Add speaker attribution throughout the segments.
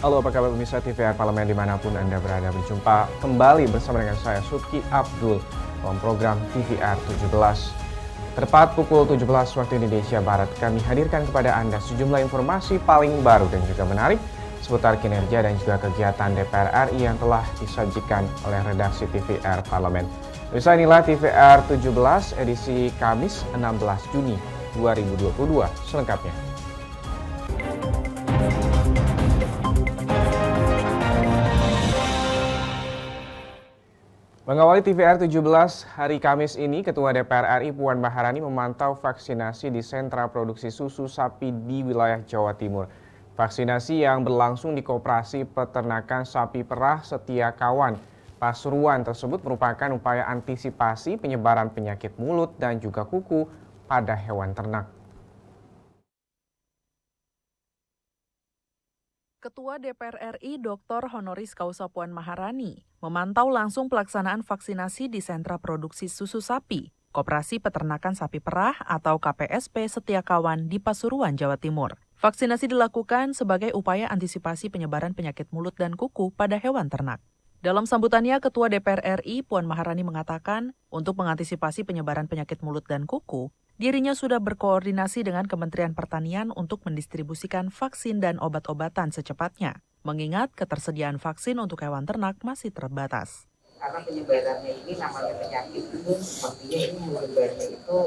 Speaker 1: Halo, apa kabar pemirsa TVR Parlemen dimanapun Anda berada. Berjumpa kembali bersama dengan saya, Subki Abdul, dalam program TVR 17. Tepat pukul 17 waktu Indonesia Barat, kami hadirkan kepada Anda sejumlah informasi paling baru dan juga menarik seputar kinerja dan juga kegiatan DPR RI yang telah disajikan oleh redaksi TVR Parlemen. Pemirsa, inilah TVR 17 edisi Kamis 16 Juni 2022 selengkapnya. Mengawali TVR 17 hari Kamis ini, Ketua DPR RI Puan Maharani memantau vaksinasi di sentra produksi susu sapi di wilayah Jawa Timur. Vaksinasi yang berlangsung di Koperasi Peternakan Sapi Perah Setia Kawan, Pasuruan tersebut merupakan upaya antisipasi penyebaran penyakit mulut dan juga kuku pada hewan ternak.
Speaker 2: Ketua DPR RI Dr. Honoris Causa Puan Maharani memantau langsung pelaksanaan vaksinasi di sentra produksi susu sapi, Koperasi Peternakan Sapi Perah atau KPSP Setia Kawan di Pasuruan, Jawa Timur. Vaksinasi dilakukan sebagai upaya antisipasi penyebaran penyakit mulut dan kuku pada hewan ternak. Dalam sambutannya, Ketua DPR RI Puan Maharani mengatakan, untuk mengantisipasi penyebaran penyakit mulut dan kuku, dirinya sudah berkoordinasi dengan Kementerian Pertanian untuk mendistribusikan vaksin dan obat-obatan secepatnya, mengingat ketersediaan vaksin untuk hewan ternak masih terbatas.
Speaker 3: Karena penyebarannya ini namanya penyakit itu sepertinya ini menyebarnya itu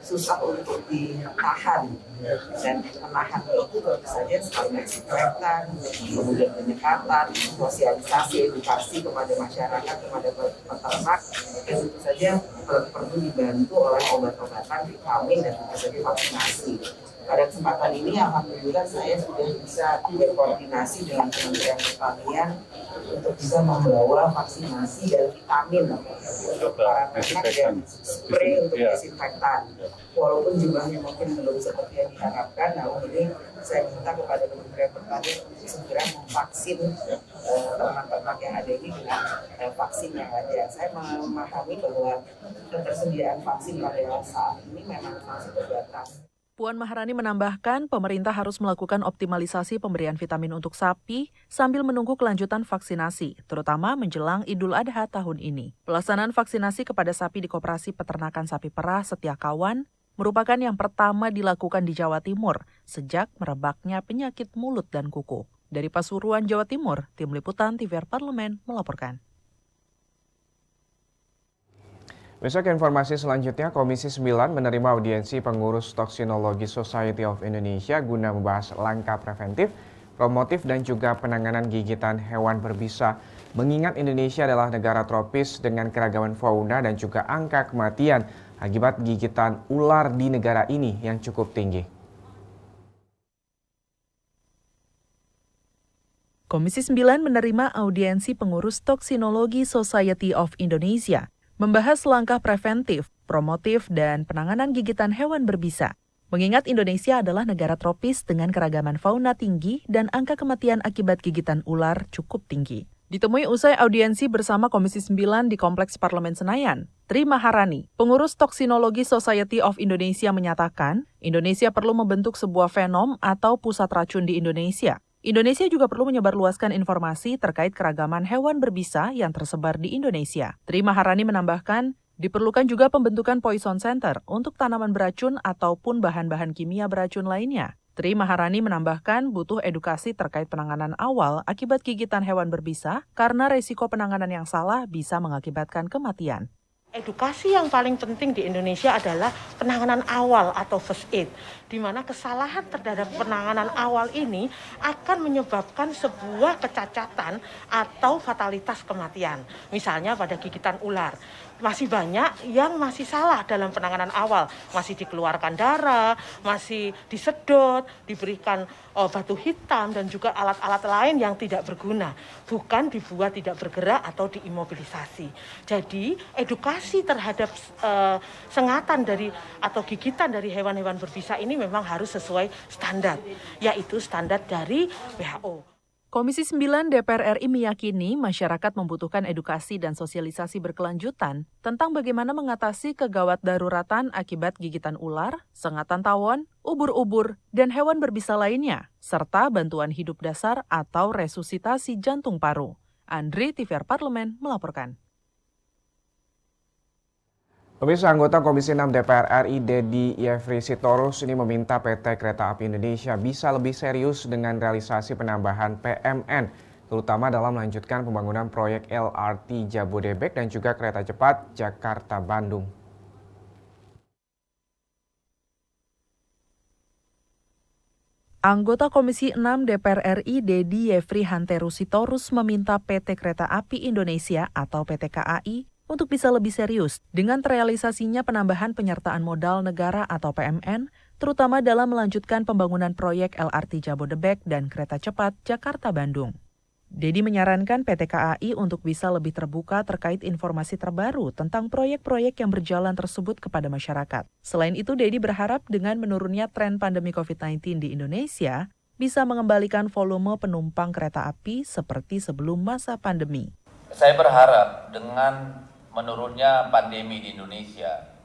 Speaker 3: susah untuk ditahan, dan menahannya itu tentu saja selain desinfektan, kemudian penyekatan, sosialisasi, edukasi kepada masyarakat, kepada peternak, dan tentu saja perlu dibantu oleh obat-obatan, vitamin, dan tentu saja vaksinasi. Pada kesempatan ini, alhamdulillah saya sudah bisa berkoordinasi dengan Kementerian Pertanian untuk bisa membawa vaksinasi dan vitamin untuk para ternak dan spray untuk desinfektan. Walaupun jumlahnya mungkin belum seperti yang diharapkan, namun ini saya minta kepada Kementerian Pertanian untuk segera memvaksin ternak-ternak yang ada ini dengan vaksin yang ada. Saya memahami bahwa ketersediaan vaksin pada saat ini memang masih terbatas.
Speaker 2: Puan Maharani menambahkan, pemerintah harus melakukan optimalisasi pemberian vitamin untuk sapi sambil menunggu kelanjutan vaksinasi, terutama menjelang Idul Adha tahun ini. Pelaksanaan vaksinasi kepada sapi di Koperasi Peternakan Sapi Perah Setia Kawan merupakan yang pertama dilakukan di Jawa Timur sejak merebaknya penyakit mulut dan kuku. Dari Pasuruan, Jawa Timur, Tim Liputan TVR Parlemen melaporkan.
Speaker 1: Besok informasi selanjutnya, Komisi 9 menerima audiensi pengurus Toksinologi Society of Indonesia guna membahas langkah preventif, promotif, dan juga penanganan gigitan hewan berbisa. Mengingat Indonesia adalah negara tropis dengan keragaman fauna dan juga angka kematian akibat gigitan ular di negara ini yang cukup tinggi.
Speaker 2: Komisi 9 menerima audiensi pengurus Toksinologi Society of Indonesia membahas langkah preventif, promotif, dan penanganan gigitan hewan berbisa. Mengingat Indonesia adalah negara tropis dengan keragaman fauna tinggi dan angka kematian akibat gigitan ular cukup tinggi. Ditemui usai audiensi bersama Komisi 9 di Kompleks Parlemen Senayan, Tri Maharani, pengurus Toksinologi Society of Indonesia menyatakan, Indonesia perlu membentuk sebuah fenom atau pusat racun di Indonesia. Indonesia juga perlu menyebarluaskan informasi terkait keragaman hewan berbisa yang tersebar di Indonesia. Tri Maharani menambahkan, diperlukan juga pembentukan Poison Center untuk tanaman beracun ataupun bahan-bahan kimia beracun lainnya. Tri Maharani menambahkan butuh edukasi terkait penanganan awal akibat gigitan hewan berbisa karena resiko penanganan yang salah bisa mengakibatkan kematian.
Speaker 4: Edukasi yang paling penting di Indonesia adalah penanganan awal atau first aid, di mana kesalahan terhadap penanganan awal ini akan menyebabkan sebuah kecacatan atau fatalitas kematian. Misalnya pada gigitan ular, masih banyak yang masih salah dalam penanganan awal, masih dikeluarkan darah, masih disedot, diberikan batu hitam dan juga alat-alat lain yang tidak berguna, bukan dibuat tidak bergerak atau diimobilisasi. Jadi edukasi terhadap sengatan dari atau gigitan dari hewan-hewan berbisa ini memang harus sesuai standar, yaitu standar dari WHO.
Speaker 2: Komisi 9 DPR RI meyakini masyarakat membutuhkan edukasi dan sosialisasi berkelanjutan tentang bagaimana mengatasi kegawat daruratan akibat gigitan ular, sengatan tawon, ubur-ubur, dan hewan berbisa lainnya, serta bantuan hidup dasar atau resusitasi jantung paru. Andri TVR Parlemen melaporkan.
Speaker 1: Pemirsa, anggota Komisi 6 DPR RI Dedi Yefri Sitorus ini meminta PT Kereta Api Indonesia bisa lebih serius dengan realisasi penambahan PMN, terutama dalam melanjutkan pembangunan proyek LRT Jabodebek dan juga kereta cepat Jakarta-Bandung.
Speaker 2: Anggota Komisi 6 DPR RI Dedi Yefri Sitorus meminta PT Kereta Api Indonesia atau PT KAI untuk bisa lebih serius dengan terrealisasinya penambahan penyertaan modal negara atau PMN, terutama dalam melanjutkan pembangunan proyek LRT Jabodebek dan kereta cepat Jakarta-Bandung. Dedi menyarankan PT KAI untuk bisa lebih terbuka terkait informasi terbaru tentang proyek-proyek yang berjalan tersebut kepada masyarakat. Selain itu, Dedi berharap dengan menurunnya tren pandemi COVID-19 di Indonesia, bisa mengembalikan volume penumpang kereta api seperti sebelum masa pandemi.
Speaker 5: Saya berharap dengan menurunnya pandemi di Indonesia,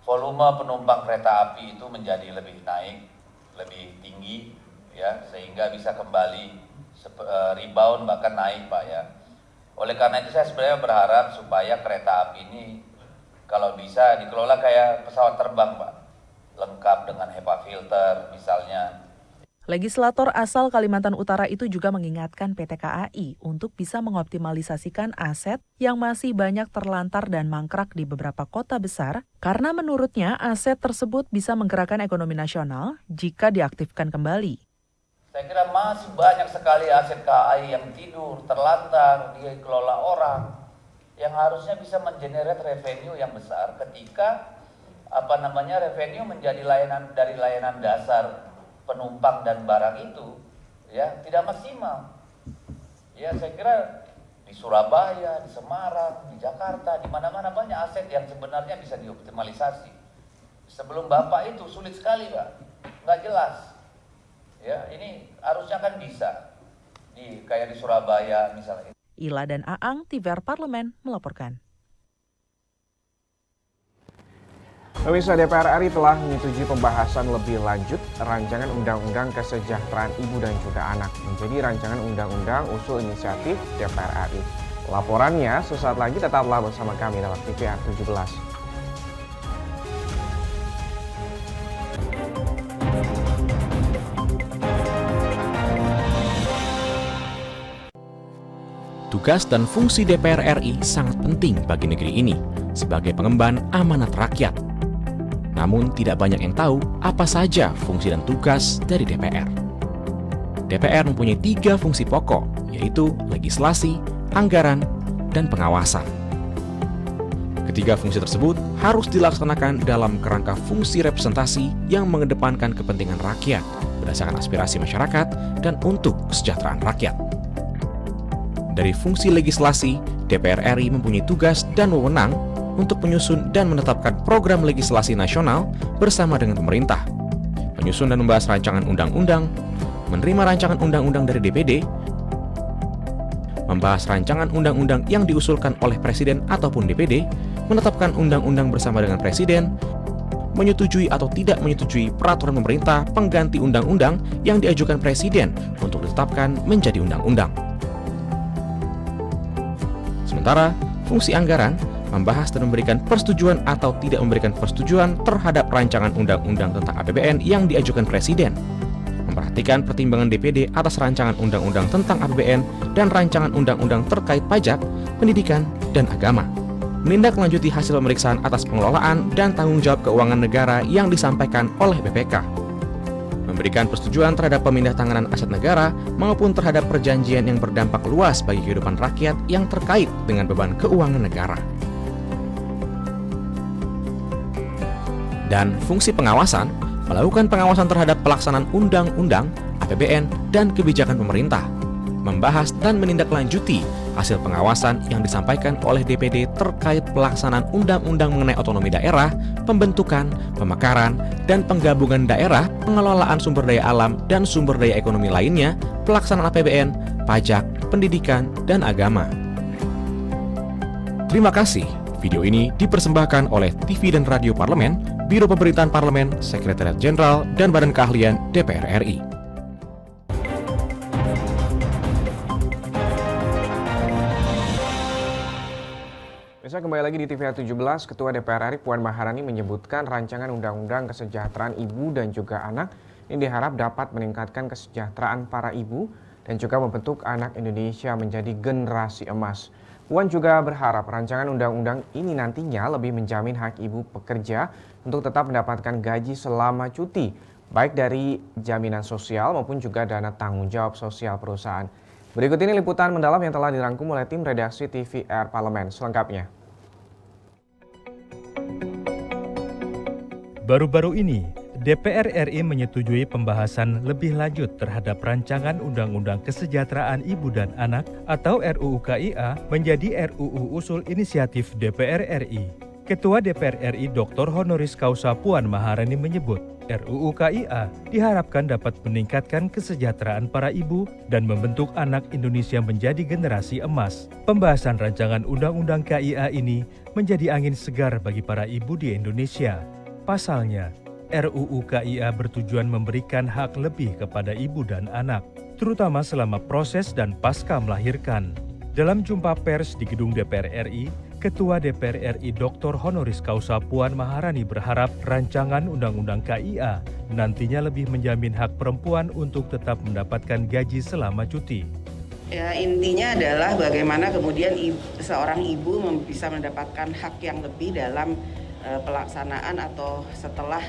Speaker 5: volume penumpang kereta api itu menjadi lebih naik, lebih tinggi, ya, sehingga bisa kembali rebound bahkan naik, Pak, ya. Oleh karena itu saya sebenarnya berharap supaya kereta api ini kalau bisa dikelola kayak pesawat terbang, Pak, lengkap dengan HEPA filter misalnya.
Speaker 2: Legislator asal Kalimantan Utara itu juga mengingatkan PT KAI untuk bisa mengoptimalisasikan aset yang masih banyak terlantar dan mangkrak di beberapa kota besar, karena menurutnya aset tersebut bisa menggerakkan ekonomi nasional jika diaktifkan kembali.
Speaker 5: Saya kira masih banyak sekali aset KAI yang tidur, terlantar, dikelola orang, yang harusnya bisa mengenerate revenue yang besar ketika revenue menjadi dari layanan dasar penumpang dan barang itu, ya, tidak maksimal. Ya, saya kira di Surabaya, di Semarang, di Jakarta, di mana-mana banyak aset yang sebenarnya bisa dioptimalisasi. Sebelum Bapak itu sulit sekali, Pak, nggak jelas. Ya, ini harusnya kan bisa kayak di Surabaya misalnya.
Speaker 2: Ila dan Aang, TVR Parlemen melaporkan.
Speaker 1: Pemirsa, DPR RI telah menyetujui pembahasan lebih lanjut rancangan Undang-Undang Kesejahteraan Ibu dan juga Anak menjadi rancangan undang-undang usul inisiatif DPR RI. Laporannya sesaat lagi, tetaplah bersama kami dalam TVR 17.
Speaker 6: Tugas dan fungsi DPR RI sangat penting bagi negeri ini sebagai pengemban amanat rakyat. Namun tidak banyak yang tahu apa saja fungsi dan tugas dari DPR. DPR mempunyai 3 fungsi pokok, yaitu legislasi, anggaran, dan pengawasan. Ketiga fungsi tersebut harus dilaksanakan dalam kerangka fungsi representasi yang mengedepankan kepentingan rakyat berdasarkan aspirasi masyarakat dan untuk kesejahteraan rakyat. Dari fungsi legislasi, DPR RI mempunyai tugas dan wewenang untuk menyusun dan menetapkan program legislasi nasional bersama dengan pemerintah, menyusun dan membahas rancangan undang-undang, menerima rancangan undang-undang dari DPD, membahas rancangan undang-undang yang diusulkan oleh Presiden ataupun DPD, menetapkan undang-undang bersama dengan Presiden, menyetujui atau tidak menyetujui peraturan pemerintah pengganti undang-undang yang diajukan Presiden untuk ditetapkan menjadi undang-undang. Sementara, fungsi anggaran membahas dan memberikan persetujuan atau tidak memberikan persetujuan terhadap rancangan undang-undang tentang APBN yang diajukan Presiden, memperhatikan pertimbangan DPD atas rancangan undang-undang tentang APBN dan rancangan undang-undang terkait pajak, pendidikan, dan agama, menindaklanjuti hasil pemeriksaan atas pengelolaan dan tanggung jawab keuangan negara yang disampaikan oleh BPK, memberikan persetujuan terhadap pemindahantanganan aset negara maupun terhadap perjanjian yang berdampak luas bagi kehidupan rakyat yang terkait dengan beban keuangan negara. Dan fungsi pengawasan, melakukan pengawasan terhadap pelaksanaan undang-undang, APBN, dan kebijakan pemerintah, membahas dan menindaklanjuti hasil pengawasan yang disampaikan oleh DPD terkait pelaksanaan undang-undang mengenai otonomi daerah, pembentukan, pemekaran, dan penggabungan daerah, pengelolaan sumber daya alam dan sumber daya ekonomi lainnya, pelaksanaan APBN, pajak, pendidikan, dan agama. Terima kasih. Video ini dipersembahkan oleh TV dan Radio Parlemen, Biro Pemerintahan Parlemen, Sekretariat Jenderal, dan Badan Keahlian DPR RI.
Speaker 1: Bisa kembali lagi di TVR 17, Ketua DPR RI Puan Maharani menyebutkan rancangan Undang-Undang Kesejahteraan Ibu dan juga Anak ini diharap dapat meningkatkan kesejahteraan para ibu dan juga membentuk anak Indonesia menjadi generasi emas. Puan juga berharap rancangan undang-undang ini nantinya lebih menjamin hak ibu pekerja untuk tetap mendapatkan gaji selama cuti, baik dari jaminan sosial maupun juga dana tanggung jawab sosial perusahaan. Berikut ini liputan mendalam yang telah dirangkum oleh tim redaksi TVR Parlemen. Selengkapnya.
Speaker 7: Baru-baru ini, DPR RI menyetujui pembahasan lebih lanjut terhadap rancangan Undang-Undang Kesejahteraan Ibu dan Anak atau RUU KIA menjadi RUU Usul Inisiatif DPR RI. Ketua DPR RI Dr. Honoris Causa Puan Maharani menyebut, RUU KIA diharapkan dapat meningkatkan kesejahteraan para ibu dan membentuk anak Indonesia menjadi generasi emas. Pembahasan rancangan Undang-Undang KIA ini menjadi angin segar bagi para ibu di Indonesia. Pasalnya, RUU KIA bertujuan memberikan hak lebih kepada ibu dan anak, terutama selama proses dan pasca melahirkan. Dalam jumpa pers di gedung DPR RI, Ketua DPR RI Dr. Honoris Causa Puan Maharani berharap rancangan Undang-Undang KIA nantinya lebih menjamin hak perempuan untuk tetap mendapatkan gaji selama cuti.
Speaker 3: Ya, intinya adalah bagaimana kemudian seorang ibu bisa mendapatkan hak yang lebih dalam pelaksanaan atau setelah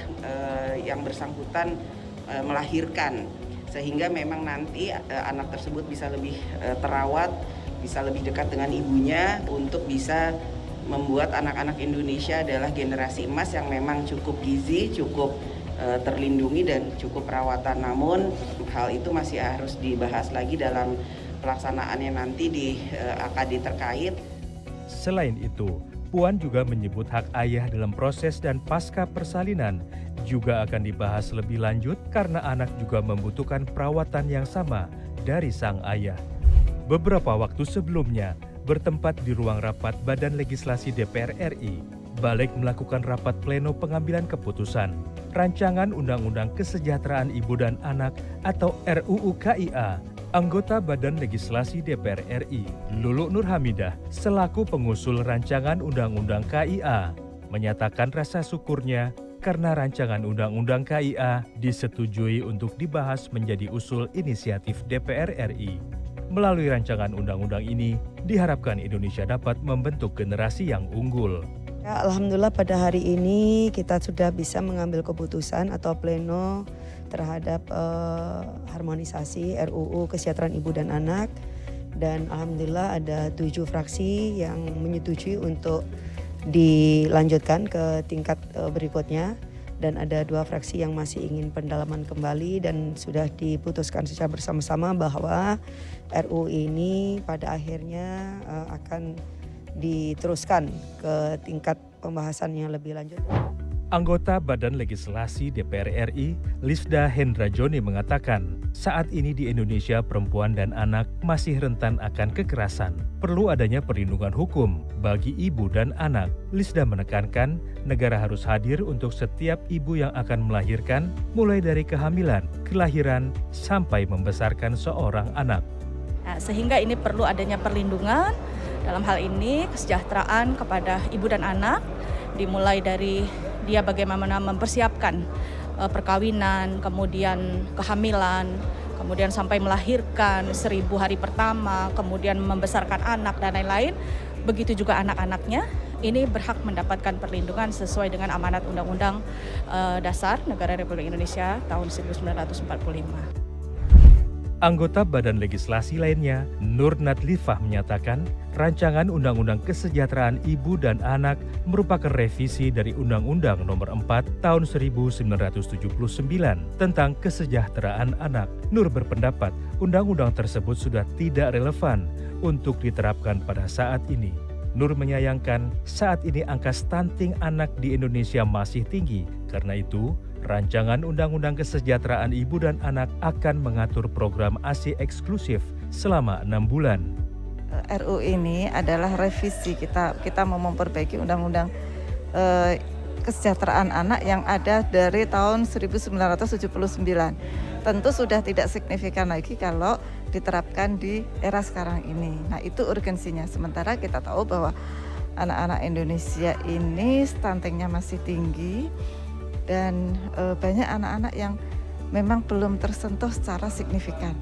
Speaker 3: yang bersangkutan melahirkan, sehingga memang nanti anak tersebut bisa lebih terawat, bisa lebih dekat dengan ibunya untuk bisa membuat anak-anak Indonesia adalah generasi emas yang memang cukup gizi, cukup terlindungi dan cukup perawatan. Namun hal itu masih harus dibahas lagi dalam pelaksanaannya nanti di AKD terkait.
Speaker 7: Selain itu, Puan juga menyebut hak ayah dalam proses dan pasca persalinan juga akan dibahas lebih lanjut karena anak juga membutuhkan perawatan yang sama dari sang ayah. Beberapa waktu sebelumnya, bertempat di ruang rapat Badan Legislasi DPR RI, balik melakukan rapat pleno pengambilan keputusan rancangan Undang-Undang Kesejahteraan Ibu dan Anak atau RUU KIA. Anggota Badan Legislasi DPR RI, Lulu Nurhamidah, selaku pengusul rancangan Undang-Undang KIA, menyatakan rasa syukurnya karena rancangan Undang-Undang KIA disetujui untuk dibahas menjadi usul inisiatif DPR RI. Melalui rancangan undang-undang ini, diharapkan Indonesia dapat membentuk generasi yang unggul.
Speaker 8: Ya, alhamdulillah pada hari ini kita sudah bisa mengambil keputusan atau pleno terhadap harmonisasi RUU Kesejahteraan Ibu dan Anak, dan alhamdulillah ada 7 fraksi yang menyetujui untuk dilanjutkan ke tingkat berikutnya, dan ada 2 fraksi yang masih ingin pendalaman kembali, dan sudah diputuskan secara bersama-sama bahwa RUU ini pada akhirnya akan diteruskan ke tingkat pembahasan yang lebih lanjut.
Speaker 7: Anggota Badan Legislasi DPR RI, Lisda Hendra Joni mengatakan, saat ini di Indonesia perempuan dan anak masih rentan akan kekerasan. Perlu adanya perlindungan hukum bagi ibu dan anak. Lisda menekankan, negara harus hadir untuk setiap ibu yang akan melahirkan, mulai dari kehamilan, kelahiran, sampai membesarkan seorang anak.
Speaker 9: Nah, sehingga ini perlu adanya perlindungan, dalam hal ini kesejahteraan kepada ibu dan anak, dimulai dari dia bagaimana mempersiapkan perkawinan, kemudian kehamilan, kemudian sampai melahirkan 1000 hari pertama, kemudian membesarkan anak dan lain-lain. Begitu juga anak-anaknya, ini berhak mendapatkan perlindungan sesuai dengan amanat Undang-Undang Dasar Negara Republik Indonesia tahun 1945.
Speaker 7: Anggota Badan Legislasi lainnya, Nur Nadlifah menyatakan, rancangan Undang-Undang Kesejahteraan Ibu dan Anak merupakan revisi dari Undang-Undang Nomor 4 Tahun 1979 tentang kesejahteraan anak. Nur berpendapat, undang-undang tersebut sudah tidak relevan untuk diterapkan pada saat ini. Nur menyayangkan saat ini angka stunting anak di Indonesia masih tinggi. Karena itu, rancangan Undang-Undang Kesejahteraan Ibu dan Anak akan mengatur program ASI eksklusif selama 6 bulan.
Speaker 10: RU ini adalah revisi, kita mau memperbaiki Undang-Undang Kesejahteraan Anak yang ada dari tahun 1979. Tentu sudah tidak signifikan lagi kalau diterapkan di era sekarang ini. Nah, itu urgensinya. Sementara kita tahu bahwa anak-anak Indonesia ini stuntingnya masih tinggi dan banyak anak-anak yang memang belum tersentuh secara signifikan.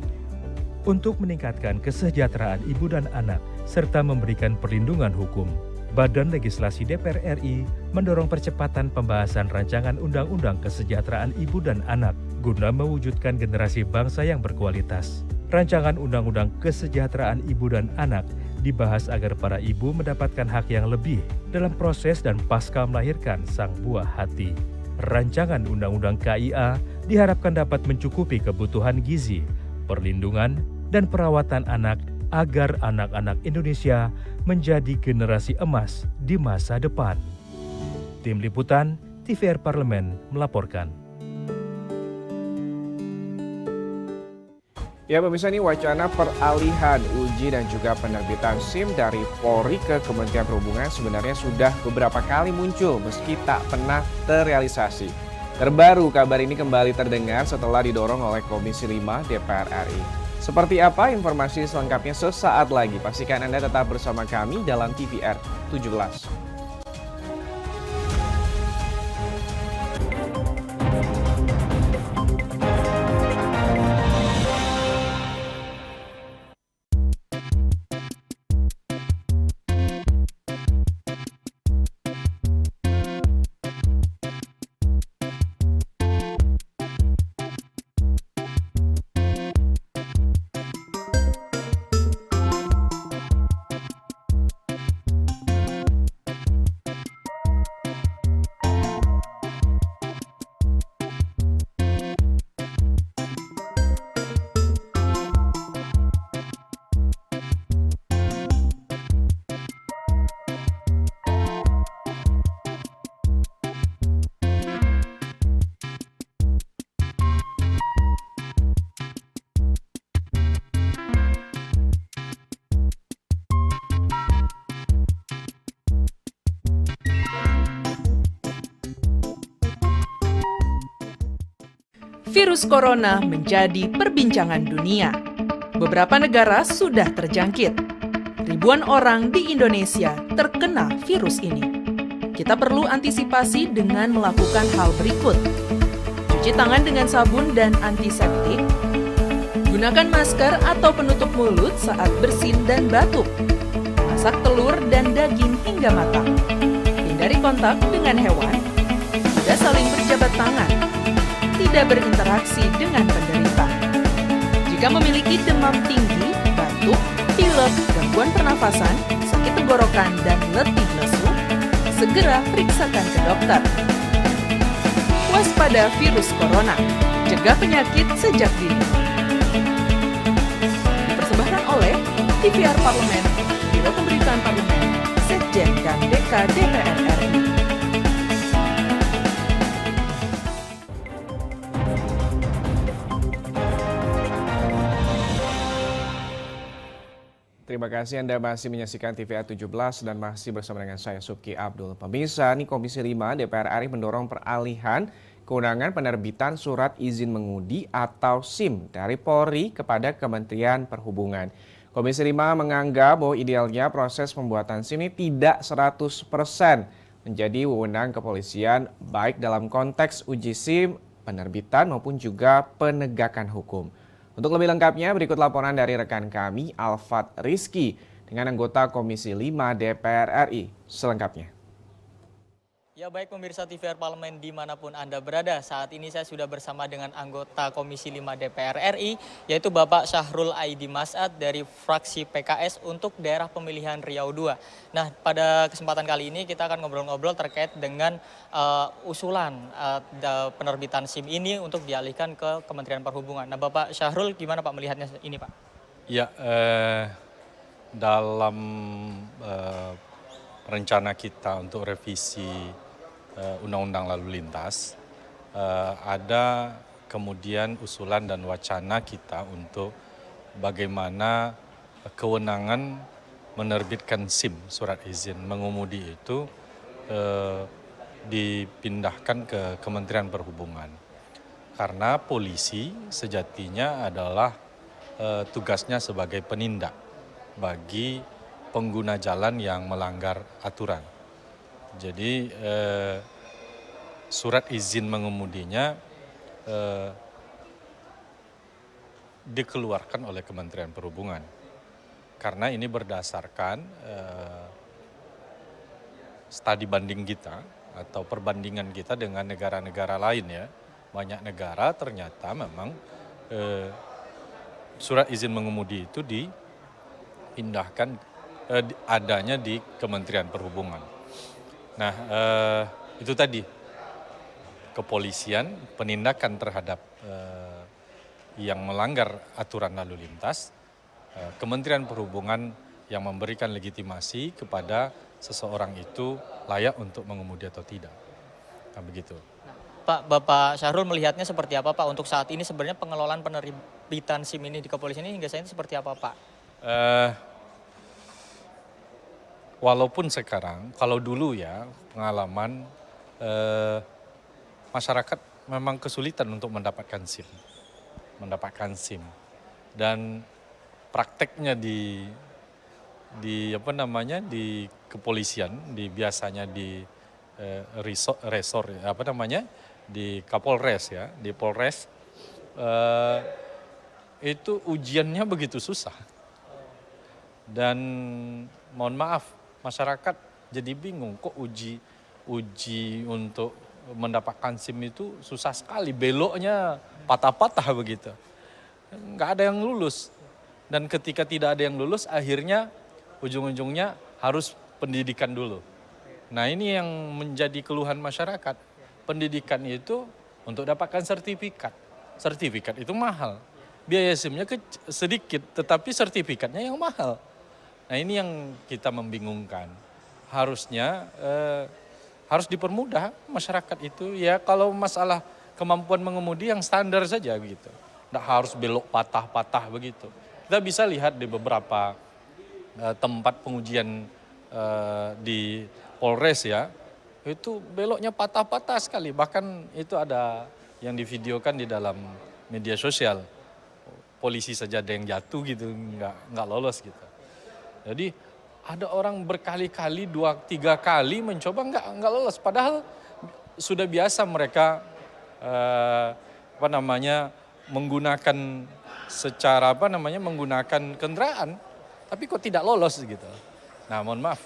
Speaker 7: Untuk meningkatkan kesejahteraan ibu dan anak serta memberikan perlindungan hukum, Badan Legislasi DPR RI mendorong percepatan pembahasan rancangan Undang-Undang Kesejahteraan Ibu dan Anak guna mewujudkan generasi bangsa yang berkualitas. Rancangan Undang-Undang Kesejahteraan Ibu dan Anak dibahas agar para ibu mendapatkan hak yang lebih dalam proses dan pasca melahirkan sang buah hati. Rancangan Undang-Undang KIA diharapkan dapat mencukupi kebutuhan gizi, perlindungan, dan perawatan anak agar anak-anak Indonesia menjadi generasi emas di masa depan. Tim Liputan TVR Parlemen melaporkan.
Speaker 1: Ya pemirsa, ini wacana peralihan uji dan juga penerbitan SIM dari Polri ke Kementerian Perhubungan sebenarnya sudah beberapa kali muncul meski tak pernah terrealisasi. Terbaru kabar ini kembali terdengar setelah didorong oleh Komisi 5 DPR RI. Seperti apa informasi selengkapnya sesaat lagi. Pastikan Anda tetap bersama kami dalam TVR 17.
Speaker 2: Virus corona menjadi perbincangan dunia. Beberapa negara sudah terjangkit. Ribuan orang di Indonesia terkena virus ini. Kita perlu antisipasi dengan melakukan hal berikut. Cuci tangan dengan sabun dan antiseptik. Gunakan masker atau penutup mulut saat bersin dan batuk. Masak telur dan daging hingga matang. Hindari kontak dengan hewan. Tidak saling berjabat tangan. Tidak berinteraksi dengan penderita. Jika memiliki demam tinggi, batuk, pilek, gangguan pernafasan, sakit tenggorokan, dan letih lesu, segera periksakan ke dokter. Waspada virus corona, cegah penyakit sejak dini. Dipersembahkan oleh TVR Parlemen, Biro Pemberitaan Parlemen, Sekjen dan DK DPR RI.
Speaker 1: Terima kasih Anda masih menyaksikan TVR 17 dan masih bersama dengan saya Subki Abdul. Pemirsa, ini Komisi 5 DPR RI mendorong peralihan kewenangan penerbitan surat izin mengemudi atau SIM dari Polri kepada Kementerian Perhubungan. Komisi 5 menganggap bahwa idealnya proses pembuatan SIM ini tidak 100% menjadi wewenang kepolisian baik dalam konteks uji SIM, penerbitan maupun juga penegakan hukum. Untuk lebih lengkapnya, berikut laporan dari rekan kami, Alfat Rizky, dengan anggota Komisi 5 DPR RI. Selengkapnya.
Speaker 11: Ya baik pemirsa TVR Parlemen dimanapun Anda berada, saat ini saya sudah bersama dengan anggota Komisi 5 DPR RI, yaitu Bapak Syahrul Aidi Mas'ad dari fraksi PKS untuk daerah pemilihan Riau II. Nah pada kesempatan kali ini kita akan ngobrol-ngobrol terkait dengan usulan penerbitan SIM ini untuk dialihkan ke Kementerian Perhubungan. Nah Bapak Syahrul gimana Pak melihatnya ini Pak?
Speaker 12: Ya, dalam rencana kita untuk revisi Undang-Undang Lalu Lintas, ada kemudian usulan dan wacana kita untuk bagaimana kewenangan menerbitkan SIM, surat izin mengemudi itu dipindahkan ke Kementerian Perhubungan. Karena polisi sejatinya adalah tugasnya sebagai penindak bagi pengguna jalan yang melanggar aturan. Jadi surat izin mengemudinya dikeluarkan oleh Kementerian Perhubungan. Karena ini berdasarkan studi banding kita atau perbandingan kita dengan negara-negara lain ya. Banyak negara ternyata memang surat izin mengemudi itu dipindahkan adanya di Kementerian Perhubungan. Nah, itu tadi kepolisian penindakan terhadap yang melanggar aturan lalu lintas, Kementerian Perhubungan yang memberikan legitimasi kepada seseorang itu layak untuk mengemudi atau tidak. Nah, begitu.
Speaker 11: Pak, Bapak Syahrul melihatnya seperti apa Pak untuk saat ini sebenarnya pengelolaan penerbitan SIM ini di kepolisian ini hingga saat ini seperti apa Pak?
Speaker 12: Walaupun sekarang, kalau dulu ya pengalaman masyarakat memang kesulitan untuk mendapatkan SIM, dan prakteknya di kepolisian, biasanya di resor di Kapolres ya, di Polres itu ujiannya begitu susah dan mohon maaf. Masyarakat jadi bingung kok uji untuk mendapatkan SIM itu susah sekali, beloknya patah-patah begitu. Nggak ada yang lulus. Dan ketika tidak ada yang lulus akhirnya ujung-ujungnya harus pendidikan dulu. Nah ini yang menjadi keluhan masyarakat. Pendidikan itu untuk dapatkan sertifikat. Sertifikat itu mahal. Biaya SIM-nya sedikit tetapi sertifikatnya yang mahal. Nah ini yang kita membingungkan. Harusnya harus dipermudah masyarakat itu ya kalau masalah kemampuan mengemudi yang standar saja gitu. Nggak harus belok patah-patah begitu. Kita bisa lihat di beberapa tempat pengujian di Polres ya, itu beloknya patah-patah sekali. Bahkan itu ada yang divideokan di dalam media sosial. Polisi saja ada yang jatuh gitu, nggak lolos gitu. Jadi ada orang berkali-kali 2-3 kali mencoba nggak lolos. Padahal sudah biasa mereka menggunakan menggunakan kendaraan, tapi kok tidak lolos gitu. Nah mohon maaf,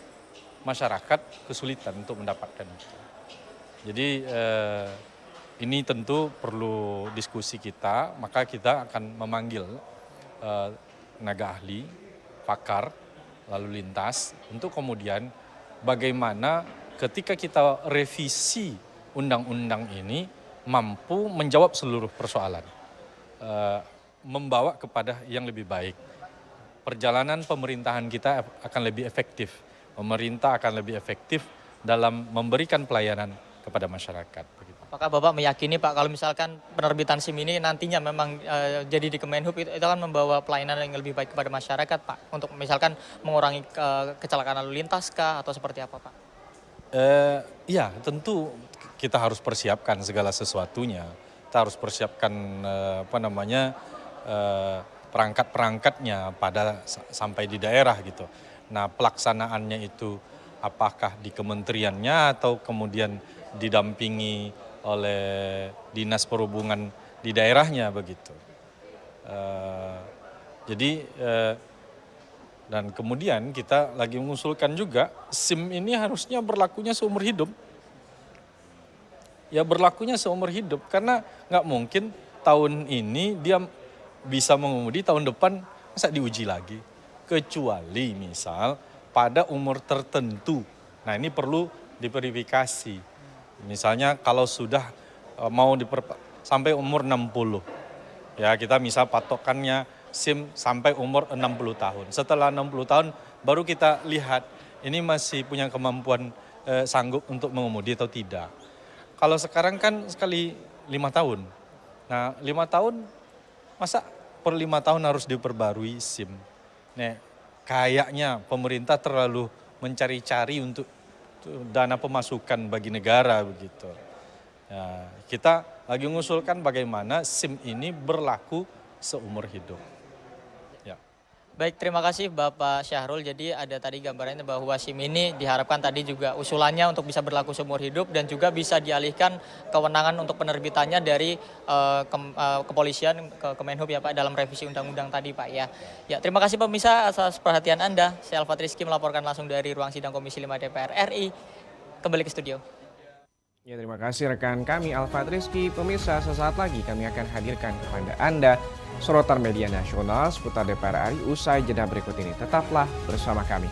Speaker 12: masyarakat kesulitan untuk mendapatkan itu. Jadi ini tentu perlu diskusi kita, maka kita akan memanggil tenaga ahli, pakar, lalu lintas, untuk kemudian bagaimana ketika kita revisi undang-undang ini mampu menjawab seluruh persoalan, membawa kepada yang lebih baik. Perjalanan pemerintahan kita akan lebih efektif, pemerintah akan lebih efektif dalam memberikan pelayanan kepada masyarakat.
Speaker 11: Apakah Bapak meyakini Pak kalau misalkan penerbitan SIM ini nantinya memang jadi di Kemenhub itu akan membawa pelayanan yang lebih baik kepada masyarakat Pak? Untuk misalkan mengurangi kecelakaan lalu lintas kah atau seperti apa Pak?
Speaker 12: Ya tentu kita harus persiapkan segala sesuatunya. Kita harus persiapkan perangkat-perangkatnya sampai di daerah gitu. Nah pelaksanaannya itu apakah di kementeriannya atau kemudian didampingi oleh Dinas Perhubungan di daerahnya begitu. Dan kemudian kita lagi mengusulkan juga SIM ini harusnya berlakunya seumur hidup. ya berlakunya seumur hidup. Karena nggak mungkin tahun ini dia bisa mengemudi, tahun depan masa diuji lagi. Kecuali misal pada umur tertentu. Nah ini perlu diverifikasi. Misalnya kalau sudah mau sampai umur 60. Ya kita misal patokannya SIM sampai umur 60 tahun. Setelah 60 tahun baru kita lihat ini masih punya kemampuan sanggup untuk mengemudi atau tidak. Kalau sekarang kan sekali 5 tahun. Nah 5 tahun masa per 5 tahun harus diperbarui SIM. Nah kayaknya pemerintah terlalu mencari-cari untuk dana pemasukan bagi negara begitu. Ya, kita lagi mengusulkan bagaimana SIM ini berlaku seumur hidup. Ya.
Speaker 11: Baik, terima kasih Bapak Syahrul. Jadi ada tadi gambarannya bahwa SIM ini diharapkan tadi juga usulannya untuk bisa berlaku seumur hidup dan juga bisa dialihkan kewenangan untuk penerbitannya dari kepolisian ke Kemenhub ya Pak dalam revisi undang-undang tadi Pak ya. Ya, terima kasih pemirsa atas perhatian Anda. Saya Alfat Rizky melaporkan langsung dari ruang sidang Komisi 5 DPR RI. Kembali ke studio.
Speaker 1: Ya, terima kasih rekan kami Alfat Rizky. Pemirsa, sesaat lagi kami akan hadirkan kepada Anda sorotan media nasional seputar DPR RI usai jeda berikut ini. Tetaplah bersama kami.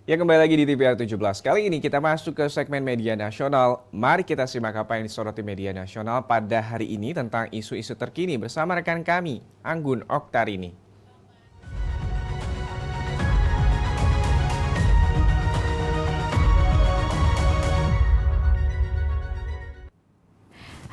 Speaker 1: Ya, kembali lagi di TVR 17. Kali ini kita masuk ke segmen media nasional. Mari kita simak apa yang disoroti media nasional pada hari ini tentang isu-isu terkini bersama rekan kami, Anggun Oktarini.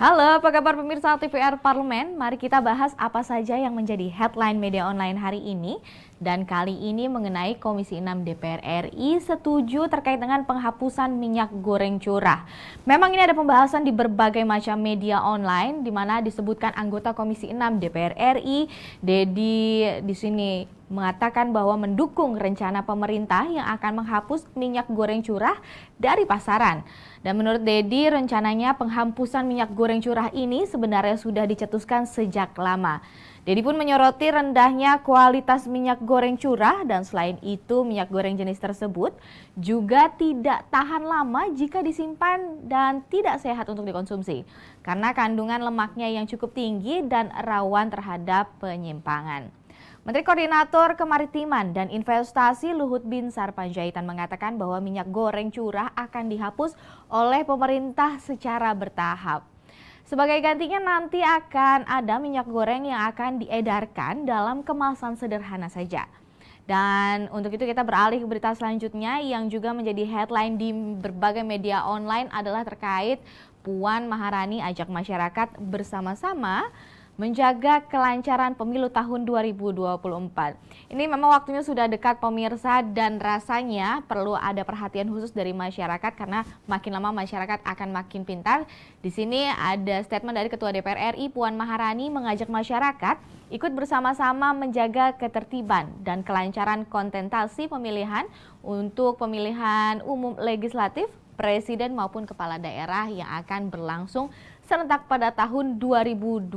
Speaker 13: Halo, apa kabar pemirsa TVR Parlemen? Mari kita bahas apa saja yang menjadi headline media online hari ini. Dan kali ini mengenai Komisi 6 DPR RI setuju terkait dengan penghapusan minyak goreng curah. Memang ini ada pembahasan di berbagai macam media online, di mana disebutkan anggota Komisi 6 DPR RI, Dedi di sini mengatakan bahwa mendukung rencana pemerintah yang akan menghapus minyak goreng curah dari pasaran. Dan menurut Dedi, rencananya penghapusan minyak goreng curah ini sebenarnya sudah dicetuskan sejak lama. Dedi pun menyoroti rendahnya kualitas minyak goreng curah dan selain itu minyak goreng jenis tersebut juga tidak tahan lama jika disimpan dan tidak sehat untuk dikonsumsi karena kandungan lemaknya yang cukup tinggi dan rawan terhadap penyimpangan. Menteri Koordinator Kemaritiman dan Investasi Luhut Binsar Panjaitan mengatakan bahwa minyak goreng curah akan dihapus oleh pemerintah secara bertahap. Sebagai gantinya nanti akan ada minyak goreng yang akan diedarkan dalam kemasan sederhana saja. Dan untuk itu kita beralih ke berita selanjutnya yang juga menjadi headline di berbagai media online adalah terkait Puan Maharani ajak masyarakat bersama-sama menjaga kelancaran pemilu tahun 2024. Ini memang waktunya sudah dekat pemirsa dan rasanya perlu ada perhatian khusus dari masyarakat karena makin lama masyarakat akan makin pintar. Di sini ada statement dari Ketua DPR RI Puan Maharani mengajak masyarakat ikut bersama-sama menjaga ketertiban dan kelancaran kontestasi pemilihan untuk pemilihan umum legislatif, presiden maupun kepala daerah yang akan berlangsung serentak pada tahun 2024.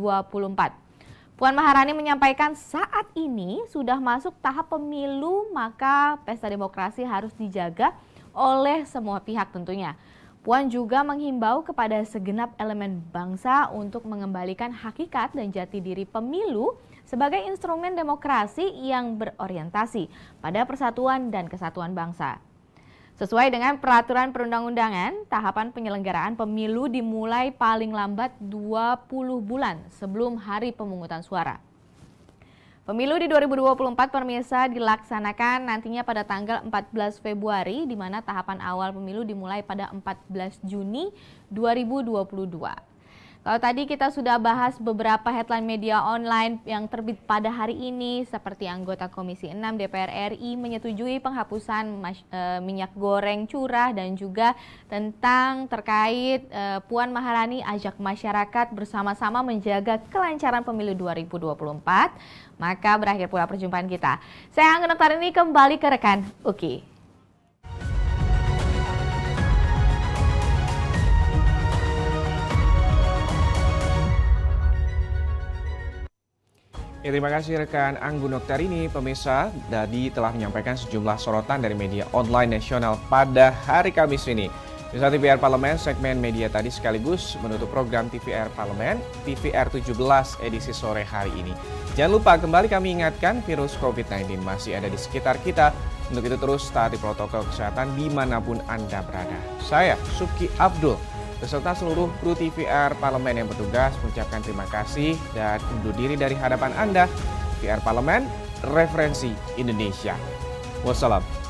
Speaker 13: Puan Maharani menyampaikan saat ini sudah masuk tahap pemilu, maka pesta demokrasi harus dijaga oleh semua pihak tentunya. Puan juga menghimbau kepada segenap elemen bangsa untuk mengembalikan hakikat dan jati diri pemilu sebagai instrumen demokrasi yang berorientasi pada persatuan dan kesatuan bangsa. Sesuai dengan peraturan perundang-undangan, tahapan penyelenggaraan pemilu dimulai paling lambat 20 bulan sebelum hari pemungutan suara. Pemilu di 2024 pemirsa dilaksanakan nantinya pada tanggal 14 Februari, di mana tahapan awal pemilu dimulai pada 14 Juni 2022. Kalau tadi kita sudah bahas beberapa headline media online yang terbit pada hari ini, seperti anggota Komisi 6 DPR RI menyetujui penghapusan minyak goreng curah dan juga tentang terkait Puan Maharani ajak masyarakat bersama-sama menjaga kelancaran pemilu 2024. Maka berakhir pula perjumpaan kita. Saya Anggun Oktarini kembali ke rekan Uki.
Speaker 1: Ya, terima kasih rekan Anggun Oktarini. Pemirsa, tadi telah menyampaikan sejumlah sorotan dari media online nasional pada hari Kamis ini. Pemirsa TVR Parlemen segmen media tadi sekaligus menutup program TVR Parlemen TVR 17 edisi sore hari ini. Jangan lupa kembali kami ingatkan virus COVID-19 masih ada di sekitar kita. Untuk itu terus taati protokol kesehatan dimanapun Anda berada. Saya Suki Abdul beserta seluruh kru TVR Parlemen yang bertugas mengucapkan terima kasih dan undur diri dari hadapan Anda. TVR Parlemen, referensi Indonesia. Wassalam.